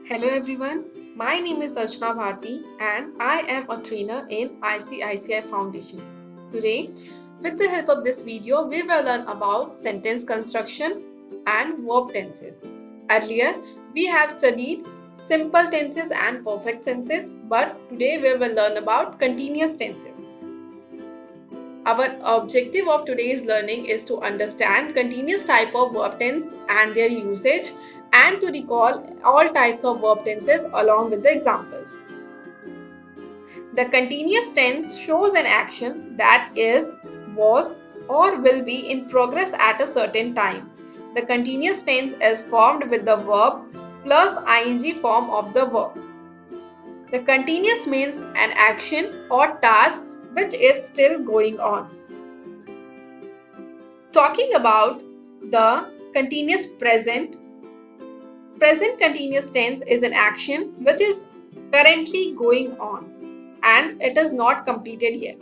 Hello everyone, my name is Archana Bharti and I am a trainer in ICICI Foundation. Today, with the help of this video, we will learn about sentence construction and verb tenses. Earlier, we have studied simple tenses and perfect tenses, but today we will learn about continuous tenses. Our objective of today's learning is to understand continuous type of verb tense and their usage and to recall all types of verb tenses along with the examples. The continuous tense shows an action that is, was or will be in progress at a certain time. The continuous tense is formed with the verb plus ing form of the verb. The continuous means an action or task which is still going on. Talking about the continuous present, present continuous tense is an action which is currently going on and it is not completed yet.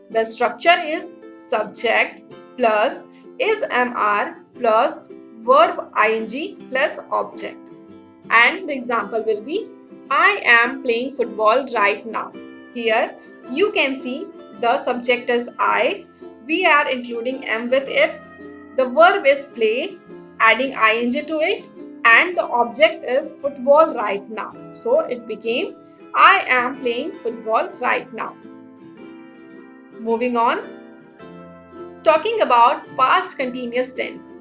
The structure is subject plus is mr plus verb ing plus object. And the example will be I am playing football right now. Here you can see the subject is I. We are including am with it. The verb is play, adding ing to it, and the object is football right now. So it became I am playing football right now. Moving on, talking about past continuous tense.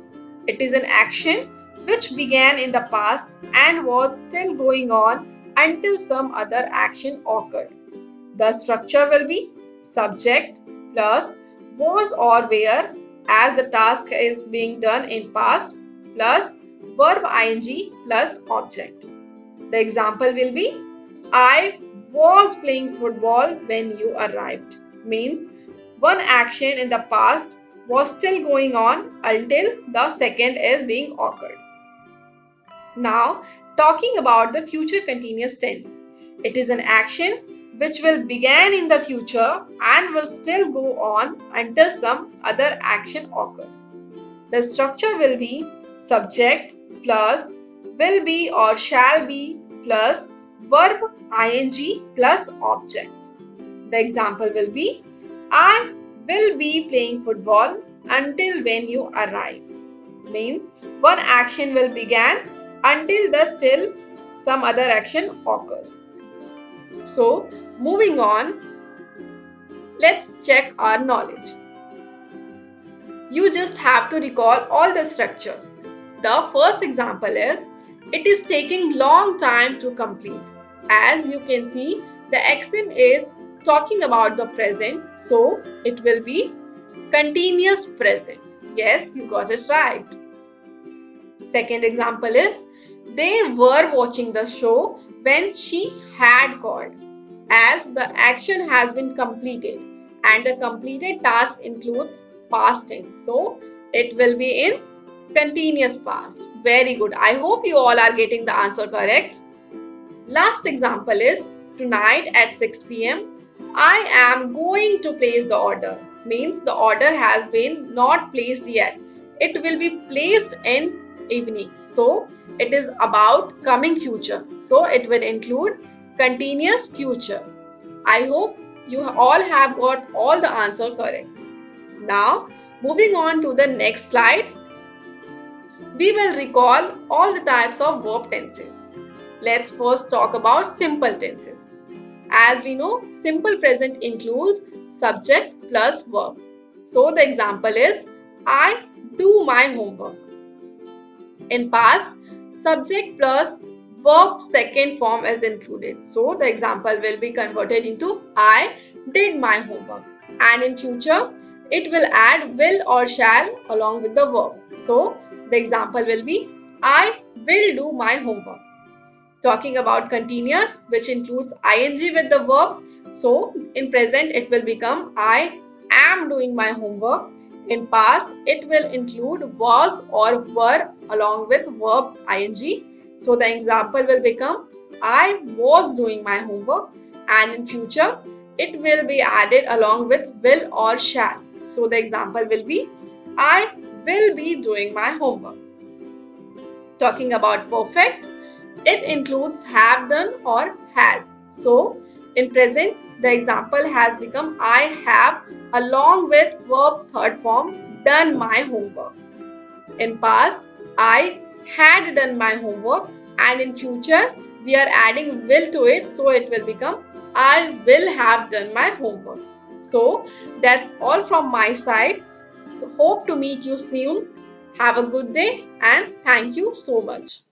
It is an action which began in the past and was still going on until some other action occurred. The structure will be subject plus was or were as the task is being done in past plus verb ing plus object. The example will be I was playing football when you arrived. Means one action in the past was still going on until the second is being occurred. Now, talking about the future continuous tense. It is an action which will begin in the future and will still go on until some other action occurs. The structure will be subject plus will be or shall be plus verb ing plus object. The example will be I will be playing football until when you arrive. Means one action will begin until the still some other action occurs. So moving on, let's check our knowledge. You just have to recall all the structures. The first example is it is taking long time to complete. As you can see, the action is talking about the present, so it will be continuous present. Yes, you got it right. Second example is they were watching the show when she had called. As the action has been completed and the completed task includes past tense, so it will be in continuous past. Very good. I hope you all are getting the answer correct. Last example is tonight at 6 p.m. I am going to place the order. Means the order has been not placed yet. It will be placed in evening. So it is about coming future. So it will include continuous future. I hope you all have got all the answer correct. Now moving on to the next slide. We will recall all the types of verb tenses. Let's first talk about simple tenses. As we know, simple present includes subject plus verb. So the example is I do my homework. In past, subject plus verb second form is included. So the example will be converted into I did my homework. And in future, it will add will or shall along with the verb. So the example will be I will do my homework. Talking about continuous, which includes ing with the verb. So in present, it will become I am doing my homework. In past, it will include was or were along with verb ing. So the example will become I was doing my homework. And in future, it will be added along with will or shall. So the example will be I will be doing my homework. Talking about perfect, It includes have done or has. So, in present, the example has become I have along with verb third form done my homework. In past, I had done my homework, and in future we are adding will to it, so it will become I will have done my homework. So that's all from my side. So hope to meet you soon. Have a good day and thank you so much.